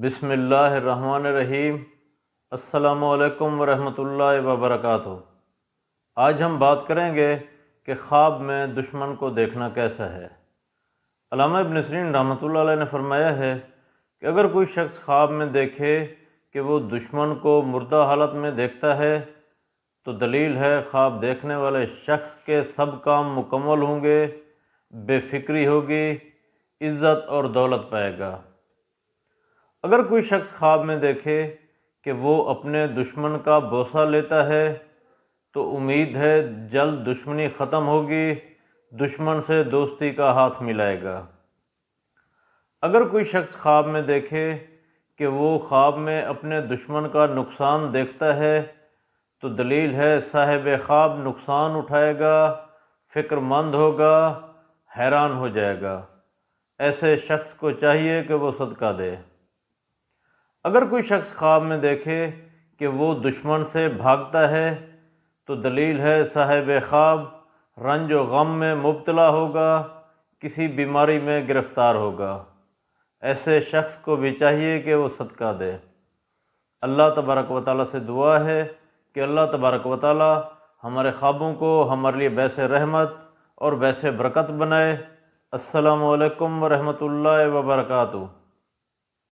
بسم اللہ الرحمن الرحیم۔ السلام علیکم ورحمۃ اللہ وبرکاتہ۔ آج ہم بات کریں گے کہ خواب میں دشمن کو دیکھنا کیسا ہے۔ علامہ ابن سیرین رحمۃ اللہ علیہ نے فرمایا ہے کہ اگر کوئی شخص خواب میں دیکھے کہ وہ دشمن کو مردہ حالت میں دیکھتا ہے تو دلیل ہے خواب دیکھنے والے شخص کے سب کام مکمل ہوں گے، بے فکری ہوگی، عزت اور دولت پائے گا۔ اگر کوئی شخص خواب میں دیکھے کہ وہ اپنے دشمن کا بوسہ لیتا ہے تو امید ہے جلد دشمنی ختم ہوگی، دشمن سے دوستی کا ہاتھ ملائے گا۔ اگر کوئی شخص خواب میں دیکھے کہ وہ خواب میں اپنے دشمن کا نقصان دیکھتا ہے تو دلیل ہے صاحب خواب نقصان اٹھائے گا، فکر مند ہوگا، حیران ہو جائے گا۔ ایسے شخص کو چاہیے کہ وہ صدقہ دے۔ اگر کوئی شخص خواب میں دیکھے کہ وہ دشمن سے بھاگتا ہے تو دلیل ہے صاحب خواب رنج و غم میں مبتلا ہوگا، کسی بیماری میں گرفتار ہوگا۔ ایسے شخص کو بھی چاہیے کہ وہ صدقہ دے۔ اللہ تبارک و تعالیٰ سے دعا ہے کہ اللہ تبارک و تعالیٰ ہمارے خوابوں کو ہمارے لیے باعث رحمت اور باعث برکت بنائے۔ السلام علیکم ورحمۃ اللہ وبرکاتہ۔